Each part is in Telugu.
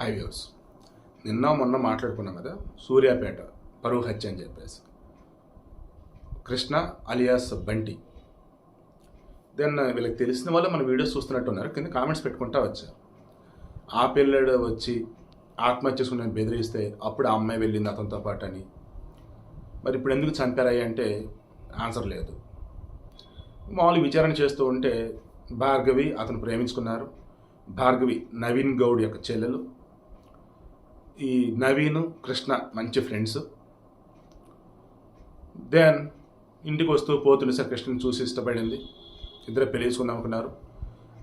High views. నిన్న మొన్న మాట్లాడుకున్నాం కదా, సూర్యాపేట పరువు హత్య అని చెప్పేసి. కృష్ణ అలియాస్ బంటి. దెన్ వీళ్ళకి తెలిసిన వాళ్ళు మన వీడియోస్ చూస్తున్నట్టున్నారు, కింద కామెంట్స్ పెట్టుకుంటా వచ్చారు. ఆ పిల్లడు వచ్చి ఆత్మహత్య చేసుకుని బెదిరిస్తే అప్పుడు ఆ అమ్మాయి వెళ్ళింది అతనితో పాటు అని. మరి ఇప్పుడు ఎందుకు చంపారయ్యి అంటే ఆన్సర్ లేదు. మామూలు విచారణ చేస్తూ ఉంటే భార్గవి అతను ప్రేమించుకున్నారు. భార్గవి నవీన్ గౌడ్ యొక్క చెల్లెలు. ఈ నవీన్ కృష్ణ మంచి ఫ్రెండ్స్. దెన్ ఇంటికి వస్తూ పోతుండే సార్ కృష్ణని చూసి ఇష్టపడింది. ఇద్దరు పెళ్లి చేసుకుందాం అనుకున్నారు.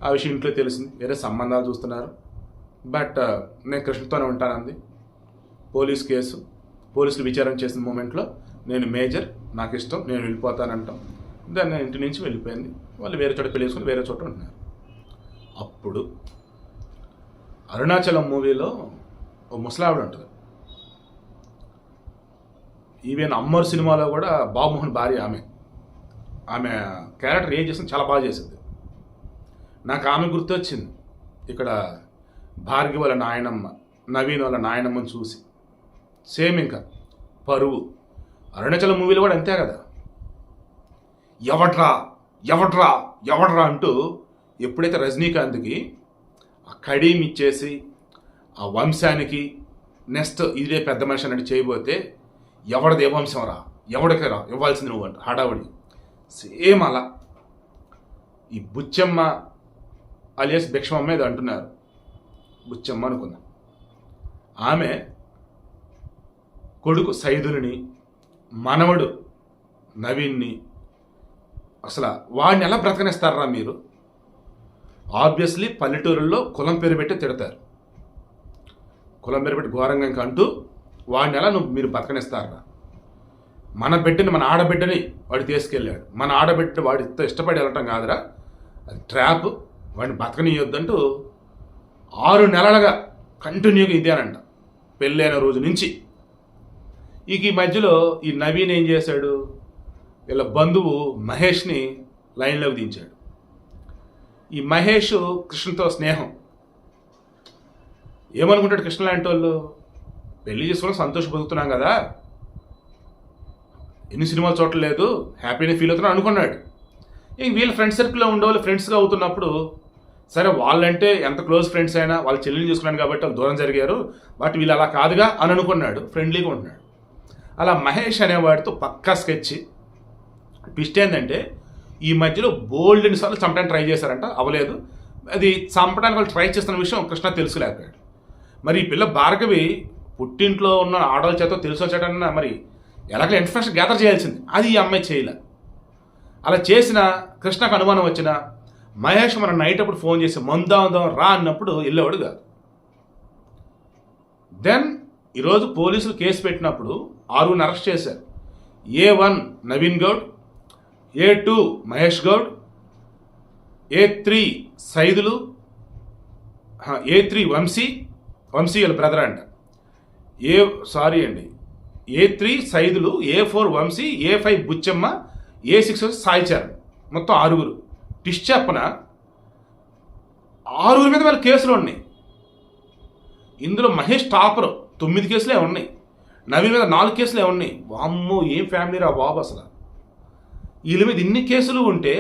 ఆ విషయం ఇంట్లో తెలిసింది, వేరే సంబంధాలు చూస్తున్నారు. బట్ నేను కృష్ణతోనే ఉంటానంది. పోలీస్ కేసు, పోలీసులు విచారణ చేసిన మూమెంట్లో నేను మేజర్, నాకు ఇష్టం, నేను వెళ్ళిపోతానంటాం. దాన్ని ఇంటి నుంచి వెళ్ళిపోయింది. వాళ్ళు వేరే చోట పెళ్లి చేసుకుని వేరే చోట ఉంటున్నారు. అప్పుడు అరుణాచలం మూవీలో ఓ ముసలావిడ ఉంటుంది. ఈవెన్ అమ్మర్ సినిమాలో కూడా బాబుమోహన్ భార్య ఆమె క్యారెక్టర్ ఏం చేసింది, చాలా బాగా చేసింది. నాకు ఆమె గుర్తొచ్చింది ఇక్కడ. భార్గవి వాళ్ళ నాయనమ్మ, నవీన్ వాళ్ళ నాయనమ్మని చూసి సేమ్. ఇంకా పరువు అరుణాచలం మూవీలో కూడా అంతే కదా, ఎవడ్రా ఎవడ్రా ఎవడ్రా అంటూ ఎప్పుడైతే రజనీకాంత్కి ఆ కడీం ఇచ్చేసి ఆ వంశానికి నెక్స్ట్ ఇదే పెద్ద మనిషి అన్నట్టు చేయబోతే ఎవడది ఏ వంశం రా, ఎవడికి రా ఇవ్వాల్సింది నువ్వు అంట హడావుడి. సేమ్ అలా ఈ బుచ్చమ్మ అలియాస్ భిక్షమమ్మ ఏదో అంటున్నారు, బుచ్చమ్మ అనుకుందాం. ఆమె కొడుకు సైదులని, మనవడు నవీన్ని, అసలు వాడిని ఎలా బ్రతకనిస్తారా మీరు? ఆబ్వియస్లీ పల్లెటూరుల్లో కులం పేరు పెట్టి తిడతారు. కులం పేరు పెట్టి ఘోరంగా ఇంకా అంటూ వాడిని ఎలా మీరు బతకనిస్తారా? మన బిడ్డని, మన ఆడబిడ్డని వాడు తీసుకెళ్ళాడు. మన ఆడబిడ్డ వాడు ఇష్టపడి వెళ్ళటం కాదురా, అది ట్రాప్, వాడిని బతకనియొద్దంటూ 6 నెలలుగా కంటిన్యూగా ఇదేనంట పెళ్ళైన రోజు నుంచి. ఈ మధ్యలో ఈ నవీన్ ఏం చేశాడు, వీళ్ళ బంధువు మహేష్ని లైన్లోకి దించాడు. ఈ మహేష్ కృష్ణతో స్నేహం. ఏమనుకుంటాడు కృష్ణ లాంటి వాళ్ళు, పెళ్లి చేసుకోవడం సంతోషపడుతున్నాం కదా, ఎన్ని సినిమాలు చూడలేదు, హ్యాపీగా ఫీల్ అవుతున్నా అనుకున్నాడు. ఇంక వీళ్ళ ఫ్రెండ్ సర్కిల్లో ఉండేవాళ్ళు ఫ్రెండ్స్గా అవుతున్నప్పుడు, సరే వాళ్ళంటే ఎంత క్లోజ్ ఫ్రెండ్స్ అయినా వాళ్ళ చెల్లెలు చేసుకున్నాను కాబట్టి వాళ్ళు దూరం జరిగారు, బట్ వీళ్ళు అలా కాదుగా అని అనుకున్నాడు, ఫ్రెండ్లీగా ఉంటున్నాడు. అలా మహేష్ అనేవాడితో పక్కా స్కెచ్. ట్విస్ట్ ఏంటంటే ఈ మధ్యలో బోల్డ్ సార్లు చంపడానికి ట్రై చేశారంట, అవ్వలేదు. అది చంపడానికి వాళ్ళు ట్రై చేస్తున్న విషయం కృష్ణ తెలుసుకోలేకపోయాడు. మరి ఈ పిల్ల భార్గవి పుట్టింట్లో ఉన్న ఆడవాళ్ళ చేత తెలుసు వచ్చాడన్న మరి ఎలాగో ఇన్ఫర్మేషన్ గ్యాదర్ చేయాల్సింది, అది ఈ అమ్మాయి చేయలే. అలా చేసిన కృష్ణకు అనుమానం వచ్చిన మహేష్ మన నైట్ అప్పుడు ఫోన్ చేసి మందాందాం రా అన్నప్పుడు వెళ్ళేవాడు కాదు. దెన్ ఈరోజు పోలీసులు కేసు పెట్టినప్పుడు 6 అరెస్ట్ చేశారు. A1 Naveen Goud, A2 Mahesh Goud, A3 Saidulu, A3 Vamsi వాళ్ళ బ్రదర్ అంట. A3 Saidulu, A4 Vamsi, A5 Buchamma, A6 Sai Charan, మొత్తం 6. టిష్ చెప్పన 6 మీద వాళ్ళ కేసులు ఉన్నాయి. ఇందులో మహేష్ టాపర్, 9 కేసులే ఉన్నాయి. నవీన్ మీద 4 కేసులే ఉన్నాయి. వామ్మో ఏం ఫ్యామిలీ రా బాబు అసలు. వీళ్ళ మీద ఇన్ని కేసులు ఉంటే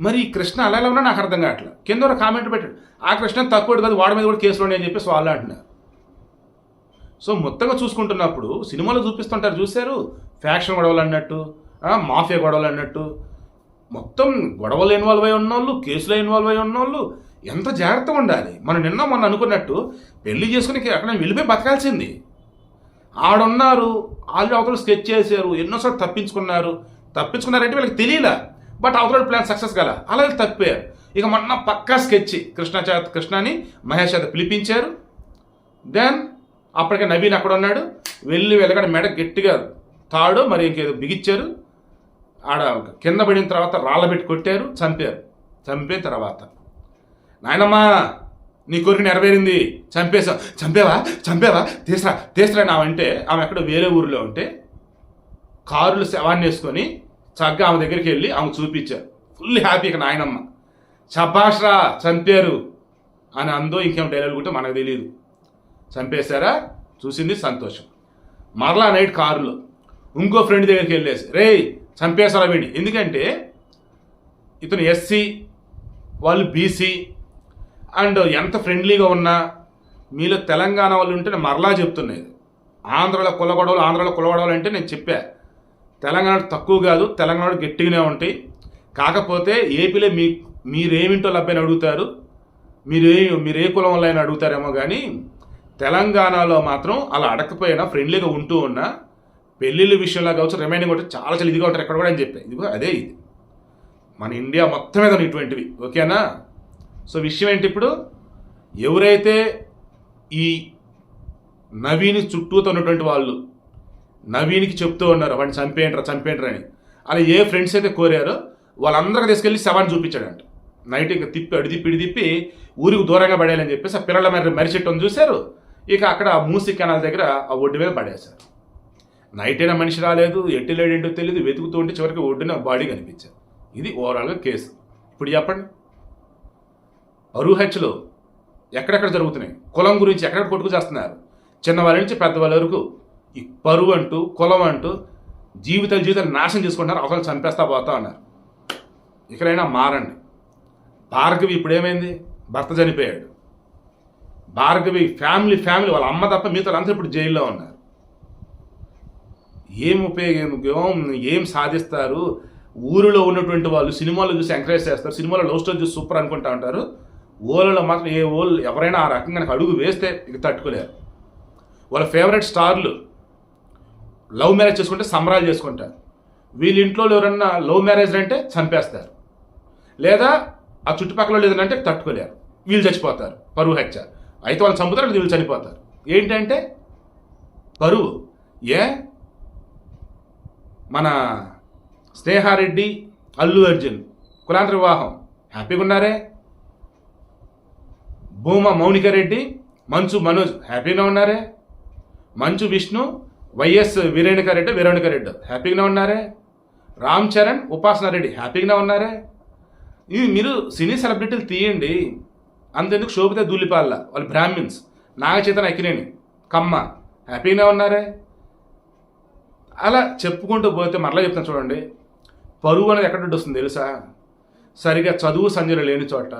మరి కృష్ణ అలా ఎలా ఉన్నా నాకు అర్థం కావట్లేదు. కింద ఒక కామెంట్ పెట్టాడు, ఆ కృష్ణ తక్కువ కాదు, వాడి మీద కూడా కేసులు ఉన్నాయి అని చెప్పేసి వాళ్ళు అంటున్నారు. సో మొత్తంగా చూసుకుంటున్నప్పుడు సినిమాలో చూపిస్తుంటారు, చూశారు ఫ్యాక్షన్ గొడవలు అన్నట్టు, మాఫియా గొడవలు అన్నట్టు, మొత్తం గొడవలు ఇన్వాల్వ్ అయి ఉన్నోళ్ళు, కేసులో ఇన్వాల్వ్ అయి ఉన్నోళ్ళు ఎంత జాగ్రత్తగా ఉండాలి. మనం మొన్న అనుకున్నట్టు పెళ్లి చేసుకుని అక్కడ వెళ్ళిపోయి బతకాల్సింది. ఆడున్నారు, వాళ్ళు అవతల స్కెచ్ చేశారు, ఎన్నోసార్లు తప్పించుకున్నారంటే వీళ్ళకి తెలియలే, బట్ అవతల ప్లాన్ సక్సెస్ కదా, అలా తప్పారు. ఇక మొన్న పక్కా స్కెచ్ కృష్ణని మహేష్ చేత పిలిపించారు. దెన్ అప్పటికే నవీన్ అక్కడ ఉన్నాడు, వెళ్ళగానే మెడ గట్టిగా తాడు మరి ఇంకేదో బిగిచ్చారు. ఆడ కింద పడిన తర్వాత రాళ్ళ పెట్టి కొట్టారు, చంపిన తర్వాత నాయనమ్మా నీ కోరిక నెరవేరింది, చంపేవా తీసరా నావంటే, ఆమె ఎక్కడో వేరే ఊరిలో ఉంటే కారులు శవాన్ని వేసుకొని చక్కగా ఆమె దగ్గరికి వెళ్ళి ఆమె చూపించారు. ఫుల్ హ్యాపీగా నాయనమ్మ శభాష్రా చంపారు అని అందో ఇంకేం డైలాగ్ ఉంటే మనకు తెలియదు. చంపేశారా, చూసింది సంతోషం. మరలా నైట్ కారులో ఇంకో ఫ్రెండ్ దగ్గరికి వెళ్ళేసి రే చంపేశారా వీడిని. ఎందుకంటే ఇతను ఎస్సీ, వాళ్ళు బీసీ, అండ్ ఎంత ఫ్రెండ్లీగా ఉన్నా మీలో తెలంగాణ వాళ్ళు ఉంటే నేను మరలా చెప్తున్నాయి, ఆంధ్రాలో కులగొడవలు అంటే నేను చెప్పా, తెలంగాణ తక్కువ కాదు, తెలంగాణ గట్టిగానే ఉంటాయి. కాకపోతే ఏపీలో మీరేమింటో లభ్యని అడుగుతారు, మీరే కులం వల్ల అయినా అడుగుతారేమో, కానీ తెలంగాణలో మాత్రం అలా అడగకపోయినా ఫ్రెండ్లీగా ఉంటూ ఉన్నా పెళ్ళిళ్ళ విషయంలో కావచ్చు, రిమైనింగ్ కూడా చాలా చాలా ఇదిగా ఉంటారు ఎక్కడ కూడా అని చెప్పాను. ఇదిగో అదే ఇది మన ఇండియా మొత్తం మీద ఇటువంటివి. ఓకేనా? సో విషయం ఏంటి, ఇప్పుడు ఎవరైతే ఈ నవీన్ చుట్టూతో ఉన్నటువంటి వాళ్ళు నవీన్కి చెప్తూ ఉన్నారు వాడిని చంపేంట్రా అని, అలా ఏ ఫ్రెండ్స్ అయితే కోరారో వాళ్ళందరికీ తీసుకెళ్ళి శవాన్ని చూపించాడంట. నైట్ ఇంకా ఇడి తిప్పి ఊరికి దూరంగా పడేయాలని చెప్పేసి ఆ పిల్లల మరిచెట్టుని చూశారు. ఇక అక్కడ మూసి కెనాల్ దగ్గర ఆ ఒడ్డు మీద పడేశారు. నైట్ అయినా మనిషి రాలేదు, ఎట్టి లేడేంటో తెలియదు, వెతుకుతూ ఉంటే చివరికి ఒడ్డున బాడీ కనిపించారు. ఇది ఓవరాల్గా కేసు. ఇప్పుడు చెప్పండి, పరువు హత్యలు ఎక్కడెక్కడ జరుగుతున్నాయి, కులం గురించి ఎక్కడెక్కడ కొట్టుకు చేస్తున్నారు, చిన్నవాళ్ళ నుంచి పెద్దవాళ్ళ వరకు ఈ పరువు అంటూ కులం అంటూ జీవితాలు నాశనం చేసుకుంటున్నారు. అవసరం చంపేస్తా పోతా ఉన్నారు. ఇకనైనా మారండి. భార్గవి ఇప్పుడు ఏమైంది, భర్త చనిపోయాడు. భార్గవి ఫ్యామిలీ వాళ్ళ అమ్మ తప్ప మిగతా అందరూ ఇప్పుడు జైల్లో ఉన్నారు. ఏం ఉపయోగం, ఏం సాధిస్తారు? ఊరిలో ఉన్నటువంటి వాళ్ళు సినిమాలు చూసి ఎంకరేజ్ చేస్తారు, సినిమాలో లవ్ స్టోరీ చూసి సూపర్ అనుకుంటా ఉంటారు. ఓళ్ళలో మాత్రం ఎవరైనా ఆ రకంగా అడుగు వేస్తే ఇక తట్టుకోలేరు. వాళ్ళ ఫేవరెట్ స్టార్లు లవ్ మ్యారేజ్ చేసుకుంటే సంబరాలు చేసుకుంటారు. వీళ్ళ ఇంట్లో ఎవరన్నా లవ్ మ్యారేజ్ అంటే చంపేస్తారు, లేదా ఆ చుట్టుపక్కల వాళ్ళు ఏదంటే తట్టుకోలేరు, వీళ్ళు చచ్చిపోతారు. పరువు హత్య అయితే వాళ్ళు చంపుతారు, వీళ్ళు చనిపోతారు. ఏంటంటే పరువు. మన స్నేహారెడ్డి, అల్లు అర్జున్ కులాంతర వివాహం, హ్యాపీగా ఉన్నారే. భూమా మౌనికారెడ్డి, మంచు మనోజ్ హ్యాపీగా ఉన్నారే. మంచు విష్ణు, వైఎస్ వీరేణుకారెడ్డి హ్యాపీగానే ఉన్నారే. రామ్ చరణ్, ఉపాసన రెడ్డి హ్యాపీగానే ఉన్నారే. ఇవి మీరు సినీ సెలబ్రిటీలు తీయండి, అంతెందుకు శోభిత ధూళిపాల్ల, వాళ్ళు బ్రాహ్మిన్స్, నాగచైతన్య అక్కినేని, కమ్మ హ్యాపీగానే ఉన్నారే. అలా చెప్పుకుంటూ పోతే మరలా చెప్తాను చూడండి, పరువు అనేది ఎక్కడ వస్తుంది తెలుసా? సరిగా చదువు సంజలు లేని చోట,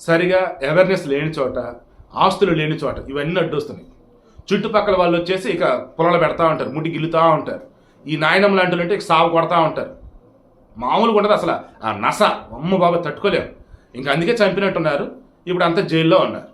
సరిగా అవేర్నెస్ లేని చోట, ఆస్తులు లేని చోట ఇవన్నీ అడ్డొస్తున్నాయి. చుట్టుపక్కల వాళ్ళు వచ్చేసి ఇక పొలాలు పెడతా ఉంటారు, ముట్టి గిల్లుతూ ఉంటారు. ఈ నాయనమ్మ లాంటి అంటే ఇక సాగు కొడతా ఉంటారు. మామూలుగా ఉండదు అసలు. ఆ నస అమ్మ బాబా తట్టుకోలేము. ఇంకా అందుకే చంపినట్టున్నారు. ఇప్పుడు అంతా జైల్లో ఉన్నారు.